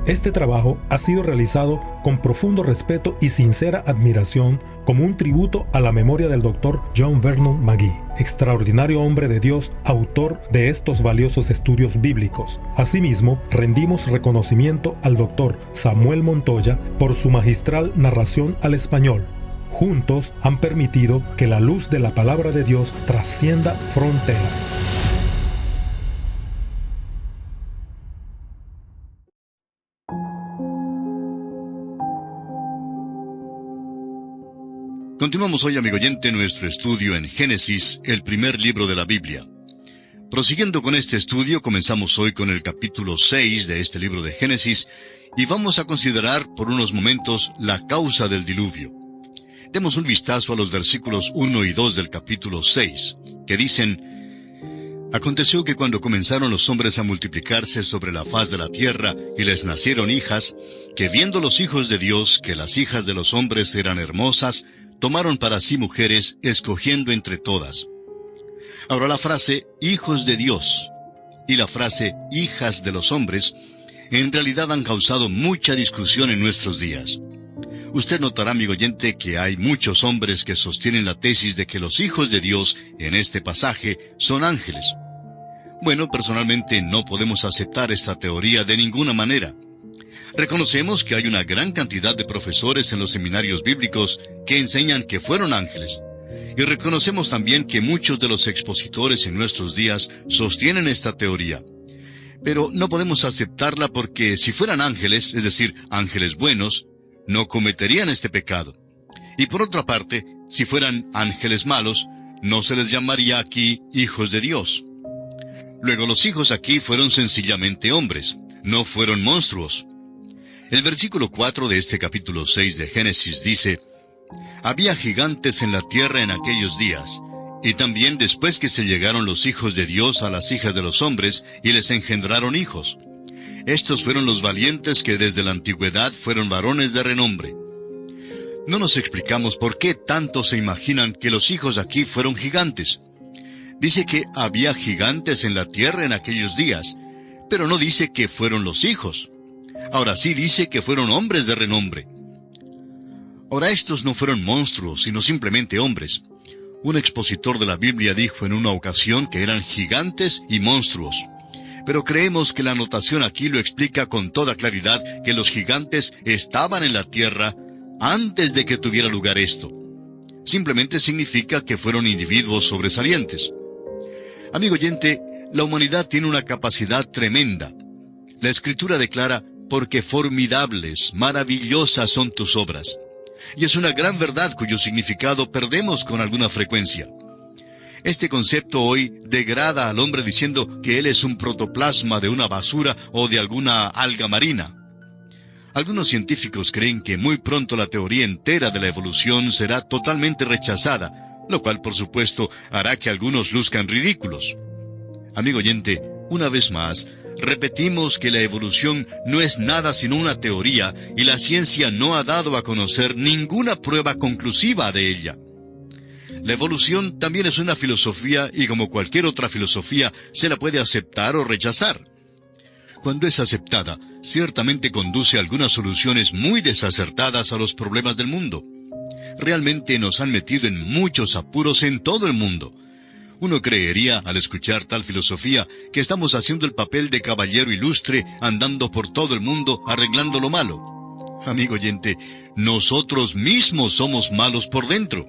Este trabajo ha sido realizado con profundo respeto y sincera admiración como un tributo a la memoria del Dr. John Vernon McGee, extraordinario hombre de Dios, autor de estos valiosos estudios bíblicos. Asimismo, rendimos reconocimiento al Dr. Samuel Montoya por su magistral narración al español. Juntos han permitido que la luz de la palabra de Dios trascienda fronteras. Continuamos hoy, amigo oyente, nuestro estudio en Génesis, el primer libro de la Biblia. Prosiguiendo con este estudio, comenzamos hoy con el capítulo 6 de este libro de Génesis, y vamos a considerar por unos momentos la causa del diluvio. Demos un vistazo a los versículos 1 y 2 del capítulo 6, que dicen: Aconteció que cuando comenzaron los hombres a multiplicarse sobre la faz de la tierra, y les nacieron hijas, que viendo los hijos de Dios que las hijas de los hombres eran hermosas, tomaron para sí mujeres, escogiendo entre todas. Ahora la frase hijos de Dios y la frase hijas de los hombres en realidad han causado mucha discusión en nuestros días. Usted notará, amigo oyente, que hay muchos hombres que sostienen la tesis de que los hijos de Dios en este pasaje son ángeles. Bueno, personalmente no podemos aceptar esta teoría de ninguna manera. Reconocemos que hay una gran cantidad de profesores en los seminarios bíblicos que enseñan que fueron ángeles. Y reconocemos también que muchos de los expositores en nuestros días sostienen esta teoría. Pero no podemos aceptarla porque si fueran ángeles, es decir, ángeles buenos, no cometerían este pecado. Y por otra parte, si fueran ángeles malos, no se les llamaría aquí hijos de Dios. Luego, los hijos aquí fueron sencillamente hombres, no fueron monstruos. El versículo 4 de este capítulo 6 de Génesis dice: Había gigantes en la tierra en aquellos días, y también después que se llegaron los hijos de Dios a las hijas de los hombres, y les engendraron hijos. Estos fueron los valientes que desde la antigüedad fueron varones de renombre. No nos explicamos por qué tanto se imaginan que los hijos aquí fueron gigantes. Dice que había gigantes en la tierra en aquellos días, pero no dice que fueron los hijos. Ahora sí dice que fueron hombres de renombre. Ahora estos no fueron monstruos, sino simplemente hombres. Un expositor de la Biblia dijo en una ocasión que eran gigantes y monstruos. Pero creemos que la anotación aquí lo explica con toda claridad que los gigantes estaban en la tierra antes de que tuviera lugar esto. Simplemente significa que fueron individuos sobresalientes. Amigo oyente, la humanidad tiene una capacidad tremenda. La Escritura declara: porque formidables, maravillosas son tus obras. Y es una gran verdad cuyo significado perdemos con alguna frecuencia. Este concepto hoy degrada al hombre diciendo que él es un protoplasma de una basura o de alguna alga marina. Algunos científicos creen que muy pronto la teoría entera de la evolución será totalmente rechazada, lo cual por supuesto hará que algunos luzcan ridículos. Amigo oyente, una vez más, repetimos que la evolución no es nada sino una teoría y la ciencia no ha dado a conocer ninguna prueba conclusiva de ella. La evolución también es una filosofía y como cualquier otra filosofía se la puede aceptar o rechazar. Cuando es aceptada, ciertamente conduce a algunas soluciones muy desacertadas a los problemas del mundo. Realmente nos han metido en muchos apuros en todo el mundo. Uno creería, al escuchar tal filosofía, que estamos haciendo el papel de caballero ilustre, andando por todo el mundo, arreglando lo malo. Amigo oyente, nosotros mismos somos malos por dentro.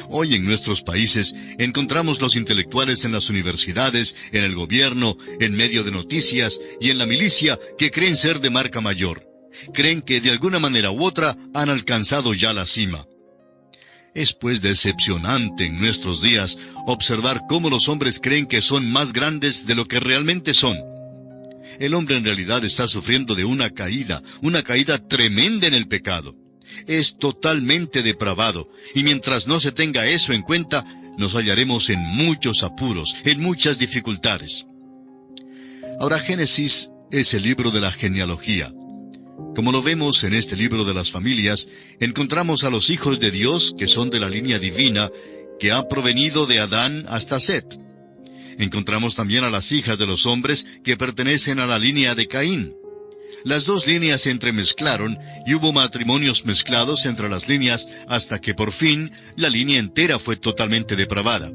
Hoy en nuestros países encontramos los intelectuales en las universidades, en el gobierno, en medio de noticias y en la milicia que creen ser de marca mayor. Creen que de alguna manera u otra han alcanzado ya la cima. Es pues decepcionante en nuestros días observar cómo los hombres creen que son más grandes de lo que realmente son. El hombre en realidad está sufriendo de una caída tremenda en el pecado. Es totalmente depravado, y mientras no se tenga eso en cuenta, nos hallaremos en muchos apuros, en muchas dificultades. Ahora, Génesis es el libro de la genealogía. Como lo vemos en este libro de las familias, encontramos a los hijos de Dios que son de la línea divina, que ha provenido de Adán hasta Set. Encontramos también a las hijas de los hombres que pertenecen a la línea de Caín. las dos líneas se entremezclaron y hubo matrimonios mezclados entre las líneas hasta que por fin la línea entera fue totalmente depravada.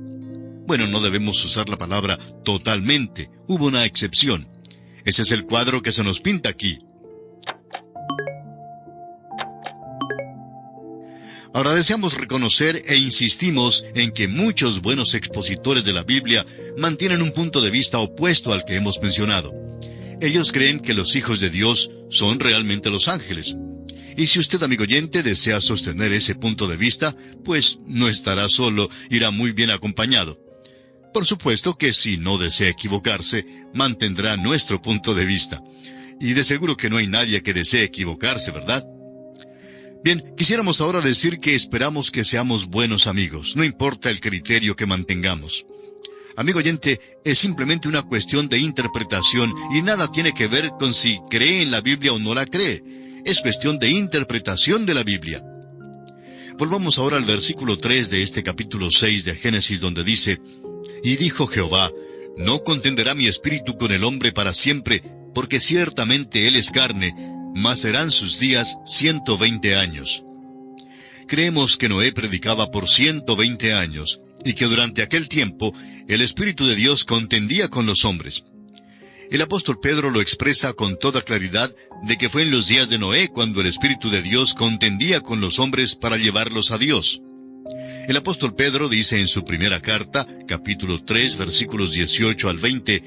Bueno, no debemos usar la palabra totalmente, hubo una excepción. Ese es el cuadro que se nos pinta aquí. Ahora deseamos reconocer e insistimos en que muchos buenos expositores de la Biblia mantienen un punto de vista opuesto al que hemos mencionado. Ellos creen que los hijos de Dios son realmente los ángeles. Y si usted, amigo oyente, desea sostener ese punto de vista, pues no estará solo, irá muy bien acompañado. Por supuesto que si no desea equivocarse, mantendrá nuestro punto de vista. Y de seguro que no hay nadie que desee equivocarse, ¿verdad? Bien, quisiéramos ahora decir que esperamos que seamos buenos amigos, no importa el criterio que mantengamos. Amigo oyente, es simplemente una cuestión de interpretación y nada tiene que ver con si cree en la Biblia o no la cree. Es cuestión de interpretación de la Biblia. Volvamos ahora al versículo 3 de este capítulo 6 de Génesis, donde dice: Y dijo Jehová, no contenderá mi espíritu con el hombre para siempre, porque ciertamente él es carne, mas serán sus días 120 años. Creemos que Noé predicaba por 120 años, y que durante aquel tiempo el Espíritu de Dios contendía con los hombres. El apóstol Pedro lo expresa con toda claridad de que fue en los días de Noé cuando el Espíritu de Dios contendía con los hombres para llevarlos a Dios. El apóstol Pedro dice en su primera carta, capítulo 3, versículos 18 al 20,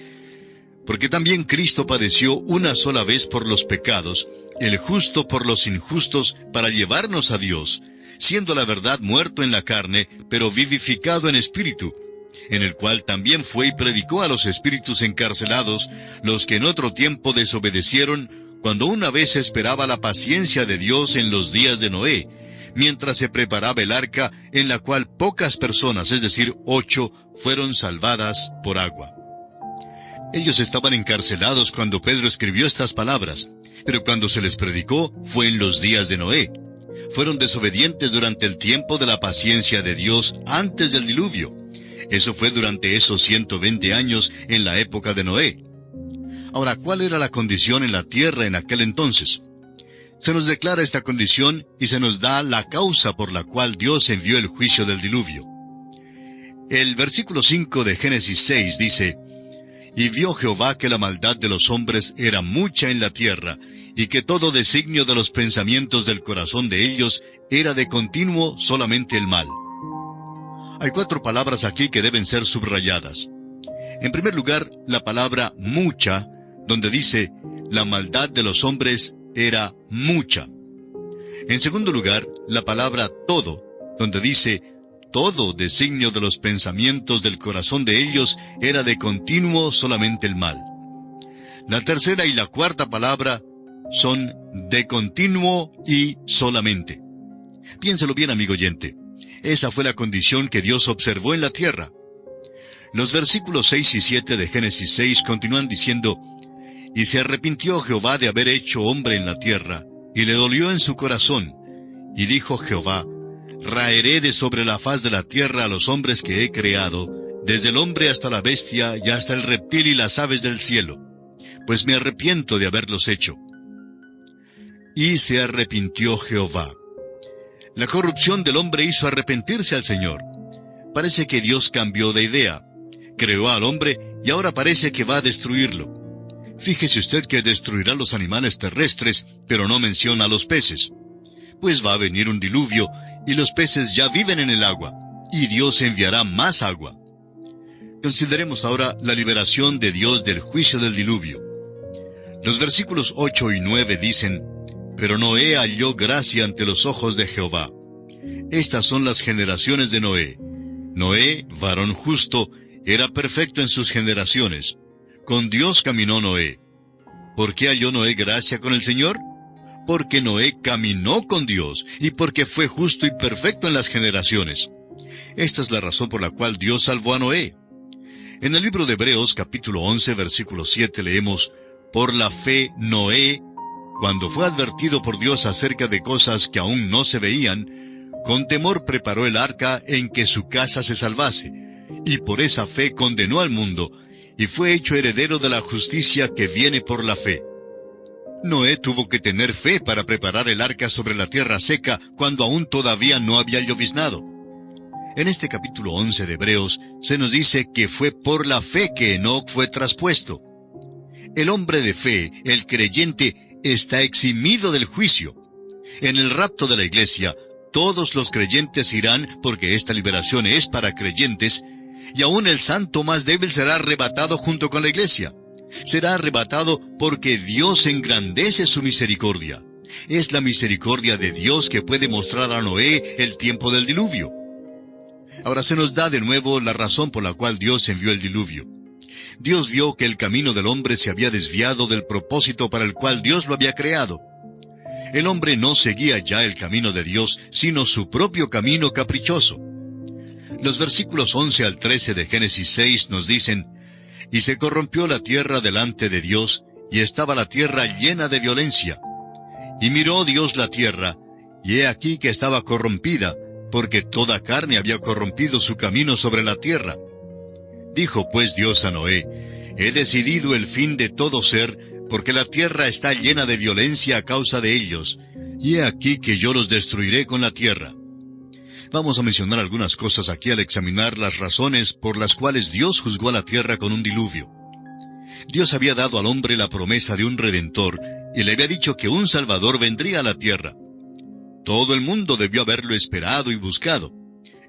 porque también Cristo padeció una sola vez por los pecados, el justo por los injustos, para llevarnos a Dios, siendo la verdad muerto en la carne, pero vivificado en espíritu, en el cual también fue y predicó a los espíritus encarcelados, los que en otro tiempo desobedecieron, cuando una vez esperaba la paciencia de Dios en los días de Noé, mientras se preparaba el arca, en la cual pocas personas, es decir, 8, fueron salvadas por agua. Ellos estaban encarcelados cuando Pedro escribió estas palabras, pero cuando se les predicó fue en los días de Noé. Fueron desobedientes durante el tiempo de la paciencia de Dios antes del diluvio. Eso fue durante esos 120 años en la época de Noé. Ahora, ¿cuál era la condición en la tierra en aquel entonces? Se nos declara esta condición y se nos da la causa por la cual Dios envió el juicio del diluvio. El versículo 5 de Génesis 6 dice: Y vio Jehová que la maldad de los hombres era mucha en la tierra, y que todo designio de los pensamientos del corazón de ellos era de continuo solamente el mal. Hay 4 palabras aquí que deben ser subrayadas. En primer lugar, la palabra mucha, donde dice, la maldad de los hombres era mucha. En segundo lugar, la palabra todo, donde dice, todo designio de los pensamientos del corazón de ellos era de continuo solamente el mal. La tercera y la cuarta palabra son de continuo y solamente. Piénselo bien, amigo oyente. Esa fue la condición que Dios observó en la tierra. Los versículos 6 y 7 de Génesis 6 continúan diciendo, Y se arrepintió Jehová de haber hecho hombre en la tierra, y le dolió en su corazón. Y dijo Jehová, Raeré de sobre la faz de la tierra a los hombres que he creado, desde el hombre hasta la bestia, y hasta el reptil y las aves del cielo, pues me arrepiento de haberlos hecho. Y se arrepintió Jehová. La corrupción del hombre hizo arrepentirse al Señor. Parece que Dios cambió de idea. Creó al hombre y ahora parece que va a destruirlo. Fíjese usted que destruirá los animales terrestres, pero no menciona a los peces. Pues va a venir un diluvio, y los peces ya viven en el agua, y Dios enviará más agua. Consideremos ahora la liberación de Dios del juicio del diluvio. Los versículos 8 y 9 dicen, Pero Noé halló gracia ante los ojos de Jehová. Estas son las generaciones de Noé. Noé, varón justo, era perfecto en sus generaciones. Con Dios caminó Noé. ¿Por qué halló Noé gracia con el Señor? Porque Noé caminó con Dios, y porque fue justo y perfecto en las generaciones. Esta es la razón por la cual Dios salvó a Noé. En el libro de Hebreos, capítulo 11, versículo 7, leemos, Por la fe Noé, cuando fue advertido por Dios acerca de cosas que aún no se veían, con temor preparó el arca en que su casa se salvase, y por esa fe condenó al mundo, y fue hecho heredero de la justicia que viene por la fe. Noé tuvo que tener fe para preparar el arca sobre la tierra seca cuando aún todavía no había lloviznado. En este capítulo 11 de Hebreos se nos dice que fue por la fe que Enoc fue traspuesto. El hombre de fe, el creyente, está eximido del juicio. En el rapto de la iglesia, todos los creyentes irán porque esta liberación es para creyentes, y aún el santo más débil será arrebatado junto con la iglesia. Será arrebatado porque Dios engrandece su misericordia. Es la misericordia de Dios que puede mostrar a Noé el tiempo del diluvio. Ahora se nos da de nuevo la razón por la cual Dios envió el diluvio. Dios vio que el camino del hombre se había desviado del propósito para el cual Dios lo había creado. El hombre no seguía ya el camino de Dios, sino su propio camino caprichoso. Los versículos 11 al 13 de Génesis 6 nos dicen: «Y se corrompió la tierra delante de Dios, y estaba la tierra llena de violencia. Y miró Dios la tierra, y he aquí que estaba corrompida, porque toda carne había corrompido su camino sobre la tierra. Dijo pues Dios a Noé: He decidido el fin de todo ser, porque la tierra está llena de violencia a causa de ellos, y he aquí que yo los destruiré con la tierra». Vamos a mencionar algunas cosas aquí al examinar las razones por las cuales Dios juzgó a la tierra con un diluvio. Dios había dado al hombre la promesa de un Redentor, y le había dicho que un Salvador vendría a la tierra. Todo el mundo debió haberlo esperado y buscado.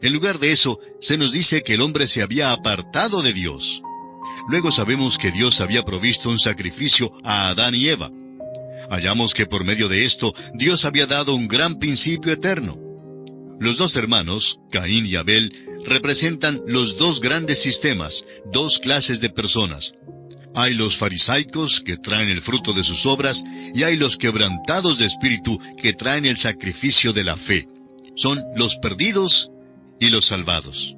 En lugar de eso, se nos dice que el hombre se había apartado de Dios. Luego sabemos que Dios había provisto un sacrificio a Adán y Eva. Hallamos que por medio de esto, Dios había dado un gran principio eterno. Los dos hermanos, Caín y Abel, representan los dos grandes sistemas, dos clases de personas. Hay los farisaicos, que traen el fruto de sus obras, y hay los quebrantados de espíritu, que traen el sacrificio de la fe. Son los perdidos y los salvados.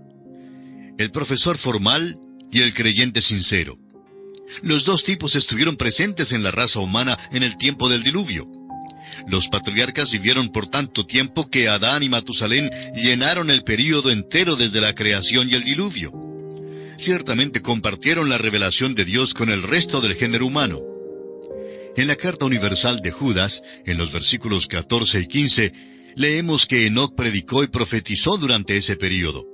El profesor formal y el creyente sincero. Los dos tipos estuvieron presentes en la raza humana en el tiempo del diluvio. Los patriarcas vivieron por tanto tiempo que Adán y Matusalén llenaron el período entero desde la creación y el diluvio. Ciertamente compartieron la revelación de Dios con el resto del género humano. En la carta universal de Judas, en los versículos 14 y 15, leemos que Enoc predicó y profetizó durante ese período.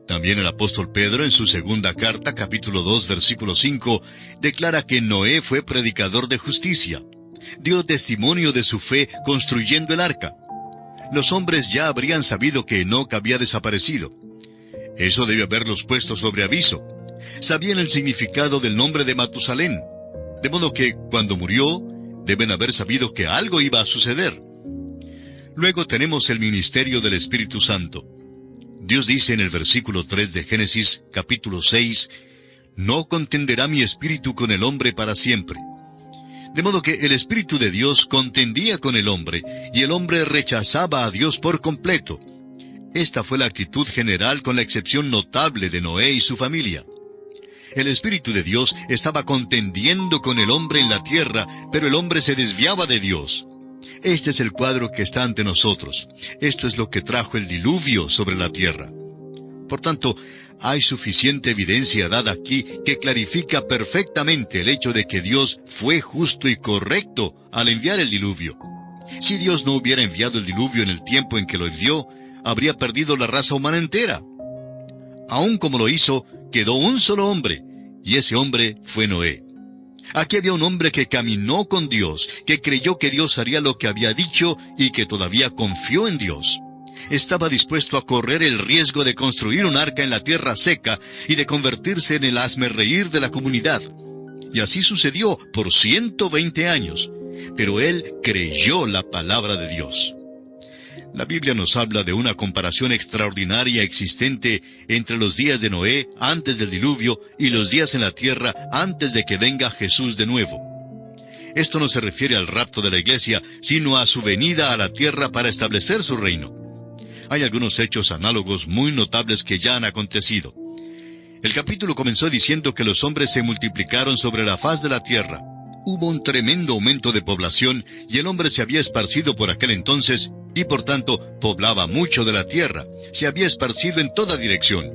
También el apóstol Pedro, en su segunda carta, capítulo 2, versículo 5, declara que Noé fue predicador de justicia. Dio testimonio de su fe construyendo el arca. Los hombres ya habrían sabido que Enoc había desaparecido. Eso debe haberlos puesto sobre aviso. Sabían el significado del nombre de Matusalén. De modo que, cuando murió, deben haber sabido que algo iba a suceder. Luego tenemos el ministerio del Espíritu Santo. Dios dice en el versículo 3 de Génesis, capítulo 6, «No contenderá mi espíritu con el hombre para siempre». De modo que el Espíritu de Dios contendía con el hombre, y el hombre rechazaba a Dios por completo. Esta fue la actitud general con la excepción notable de Noé y su familia. El Espíritu de Dios estaba contendiendo con el hombre en la tierra, pero el hombre se desviaba de Dios. Este es el cuadro que está ante nosotros. Esto es lo que trajo el diluvio sobre la tierra. Por tanto, hay suficiente evidencia dada aquí que clarifica perfectamente el hecho de que Dios fue justo y correcto al enviar el diluvio. Si Dios no hubiera enviado el diluvio en el tiempo en que lo envió, habría perdido la raza humana entera. Aun como lo hizo, quedó un solo hombre, y ese hombre fue Noé. Aquí había un hombre que caminó con Dios, que creyó que Dios haría lo que había dicho y que todavía confió en Dios. Estaba dispuesto a correr el riesgo de construir un arca en la tierra seca y de convertirse en el hazmerreír de la comunidad. Y así sucedió por 120 años. Pero él creyó la palabra de Dios. La Biblia nos habla de una comparación extraordinaria existente entre los días de Noé antes del diluvio y los días en la tierra antes de que venga Jesús de nuevo. Esto no se refiere al rapto de la iglesia, sino a su venida a la tierra para establecer su reino. Hay algunos hechos análogos muy notables que ya han acontecido. El capítulo comenzó diciendo que los hombres se multiplicaron sobre la faz de la tierra. Hubo un tremendo aumento de población y el hombre se había esparcido por aquel entonces y por tanto poblaba mucho de la tierra. Se había esparcido en toda dirección.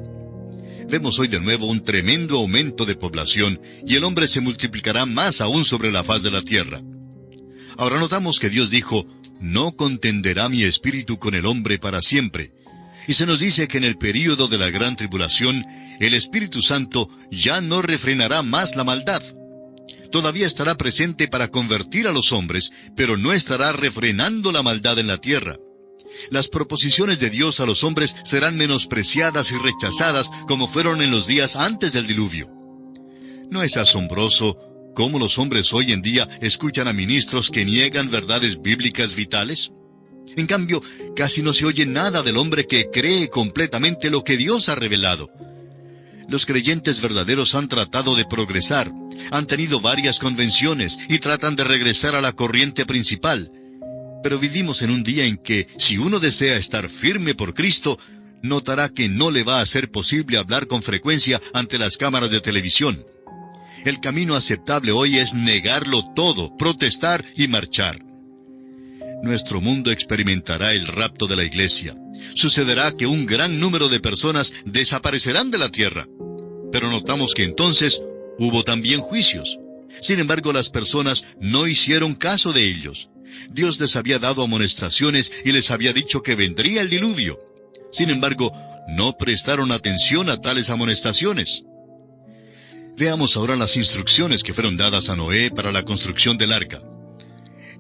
vemos hoy de nuevo un tremendo aumento de población y el hombre se multiplicará más aún sobre la faz de la tierra. Ahora notamos que Dios dijo, no contenderá mi espíritu con el hombre para siempre. Y se nos dice que en el período de la gran tribulación, el Espíritu Santo ya no refrenará más la maldad. Todavía estará presente para convertir a los hombres, pero no estará refrenando la maldad en la tierra. Las proposiciones de Dios a los hombres serán menospreciadas y rechazadas como fueron en los días antes del diluvio. ¿No es asombroso cómo los hombres hoy en día escuchan a ministros que niegan verdades bíblicas vitales? En cambio, casi no se oye nada del hombre que cree completamente lo que Dios ha revelado. Los creyentes verdaderos han tratado de progresar, han tenido varias convenciones y tratan de regresar a la corriente principal. Pero vivimos en un día en que, si uno desea estar firme por Cristo, notará que no le va a ser posible hablar con frecuencia ante las cámaras de televisión. El camino aceptable hoy es negarlo todo, protestar y marchar. Nuestro mundo experimentará el rapto de la iglesia. Sucederá que un gran número de personas desaparecerán de la tierra. Pero notamos que entonces hubo también juicios. Sin embargo, las personas no hicieron caso de ellos. Dios les había dado amonestaciones y les había dicho que vendría el diluvio. Sin embargo, no prestaron atención a tales amonestaciones. Veamos ahora las instrucciones que fueron dadas a Noé para la construcción del arca.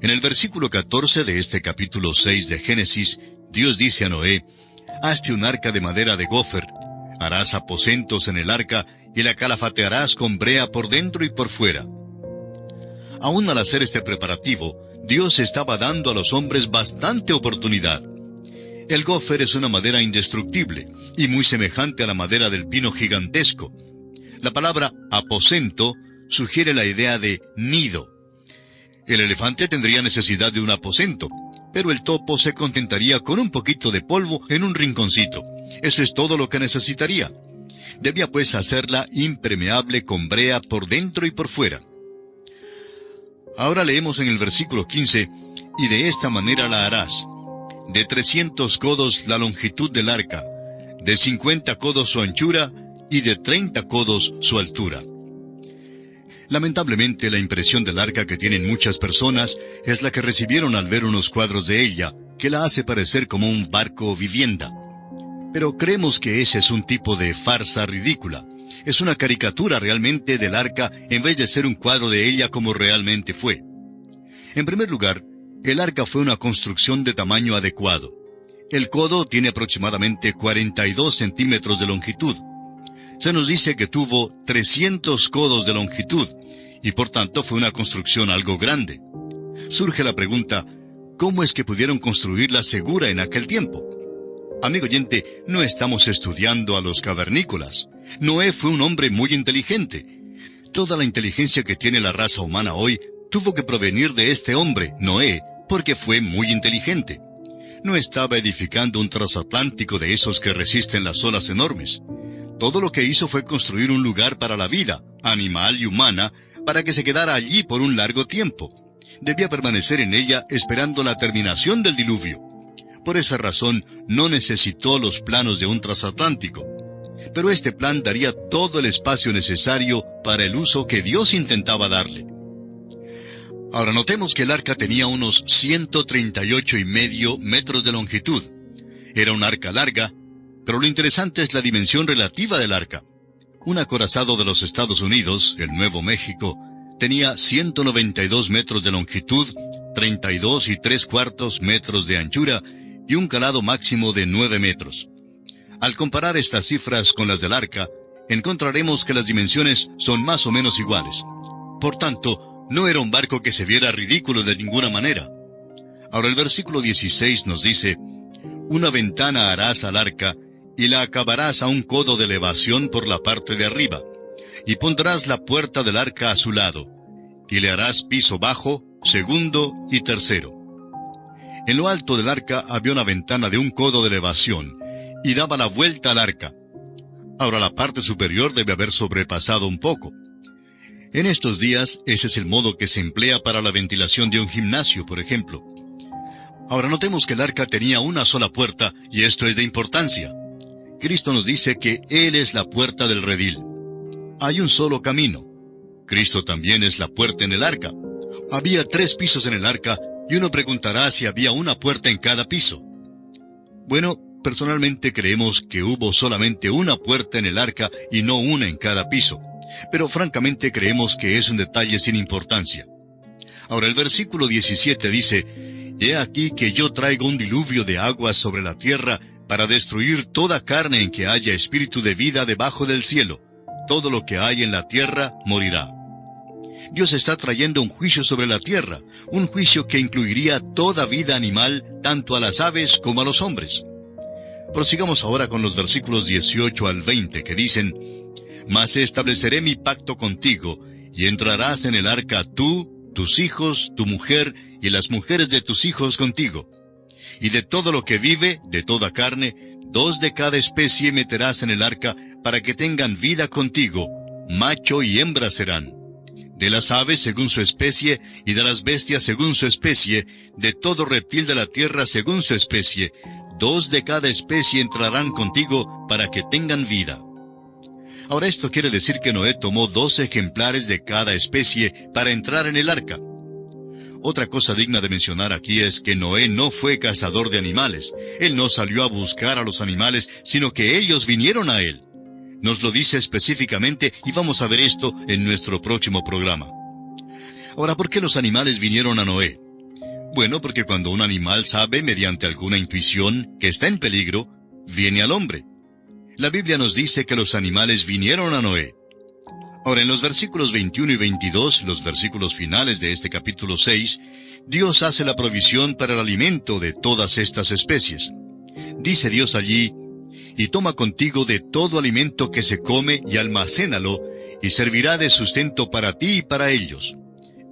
En el versículo 14 de este capítulo 6 de Génesis, Dios dice a Noé, «Hazte un arca de madera de gofer, harás aposentos en el arca y la calafatearás con brea por dentro y por fuera». Aún al hacer este preparativo, Dios estaba dando a los hombres bastante oportunidad. El gofer es una madera indestructible y muy semejante a la madera del pino gigantesco. La palabra aposento sugiere la idea de nido. El elefante tendría necesidad de un aposento, pero el topo se contentaría con un poquito de polvo en un rinconcito. Eso es todo lo que necesitaría. Debía pues hacerla impermeable con brea por dentro y por fuera. Ahora leemos en el versículo 15, «Y de esta manera la harás. De 300 codos la longitud del arca, de 50 codos su anchura, y de 30 codos su altura». Lamentablemente, la impresión del arca que tienen muchas personas es la que recibieron al ver unos cuadros de ella, que la hace parecer como un barco vivienda. Pero creemos que ese es un tipo de farsa ridícula. Es una caricatura realmente del arca en vez de ser un cuadro de ella como realmente fue. En primer lugar, el arca fue una construcción de tamaño adecuado. El codo tiene aproximadamente 42 centímetros de longitud. Se nos dice que tuvo 300 codos de longitud, y por tanto fue una construcción algo grande. Surge la pregunta, ¿cómo es que pudieron construirla segura en aquel tiempo? Amigo oyente, no estamos estudiando a los cavernícolas. Noé fue un hombre muy inteligente. Toda la inteligencia que tiene la raza humana hoy tuvo que provenir de este hombre, Noé, porque fue muy inteligente. No estaba edificando un transatlántico de esos que resisten las olas enormes. Todo lo que hizo fue construir un lugar para la vida, animal y humana, para que se quedara allí por un largo tiempo. Debía permanecer en ella esperando la terminación del diluvio. Por esa razón, no necesitó los planos de un transatlántico. Pero este plan daría todo el espacio necesario para el uso que Dios intentaba darle. Ahora notemos que el arca tenía unos 138,5 metros de longitud. Era un arca larga, pero lo interesante es la dimensión relativa del arca. Un acorazado de los Estados Unidos, el Nuevo México, tenía 192 metros de longitud, 32 3/4 metros de anchura y un calado máximo de 9 metros. Al comparar estas cifras con las del arca, encontraremos que las dimensiones son más o menos iguales. Por tanto, no era un barco que se viera ridículo de ninguna manera. Ahora el versículo 16 nos dice, «Una ventana harás al arca, y la acabarás a un codo de elevación por la parte de arriba, y pondrás la puerta del arca a su lado, y le harás piso bajo, segundo y tercero». En lo alto del arca había una ventana de un codo de elevación, y daba la vuelta al arca. Ahora la parte superior debe haber sobrepasado un poco. En estos días, ese es el modo que se emplea para la ventilación de un gimnasio, por ejemplo. Ahora notemos que el arca tenía una sola puerta, y esto es de importancia. Cristo nos dice que Él es la puerta del redil. Hay un solo camino. Cristo también es la puerta en el arca. Había 3 pisos en el arca, y uno preguntará si había una puerta en cada piso. Bueno, personalmente creemos que hubo solamente una puerta en el arca y no una en cada piso. Pero francamente creemos que es un detalle sin importancia. Ahora el versículo 17 dice, «He aquí que yo traigo un diluvio de aguas sobre la tierra para destruir toda carne en que haya espíritu de vida debajo del cielo. Todo lo que hay en la tierra morirá». Dios está trayendo un juicio sobre la tierra, un juicio que incluiría toda vida animal, tanto a las aves como a los hombres. Prosigamos ahora con los versículos 18 al 20, que dicen, «Mas estableceré mi pacto contigo, y entrarás en el arca tú, tus hijos, tu mujer, y las mujeres de tus hijos contigo. Y de todo lo que vive, de toda carne, 2 de cada especie meterás en el arca, para que tengan vida contigo, macho y hembra serán. De las aves según su especie, y de las bestias según su especie, de todo reptil de la tierra según su especie, 2 de cada especie entrarán contigo, para que tengan vida». Ahora esto quiere decir que Noé tomó 2 ejemplares de cada especie para entrar en el arca. Otra cosa digna de mencionar aquí es que Noé no fue cazador de animales. Él no salió a buscar a los animales, sino que ellos vinieron a él. Nos lo dice específicamente y vamos a ver esto en nuestro próximo programa. Ahora, ¿por qué los animales vinieron a Noé? Bueno, porque cuando un animal sabe mediante alguna intuición que está en peligro, viene al hombre. La Biblia nos dice que los animales vinieron a Noé. Ahora, en los versículos 21 y 22, los versículos finales de este capítulo 6, Dios hace la provisión para el alimento de todas estas especies. Dice Dios allí, «Y toma contigo de todo alimento que se come y almacénalo, y servirá de sustento para ti y para ellos».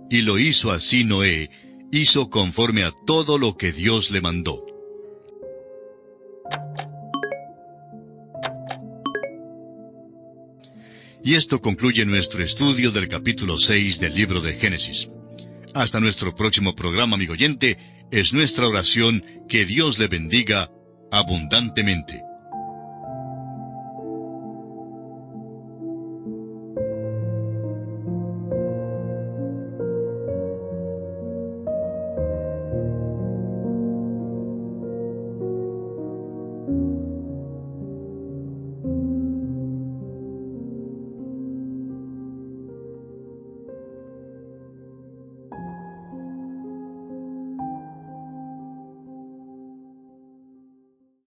Y lo hizo así Noé, hizo conforme a todo lo que Dios le mandó. Y esto concluye nuestro estudio del capítulo 6 del libro de Génesis. Hasta nuestro próximo programa, amigo oyente, es nuestra oración que Dios le bendiga abundantemente.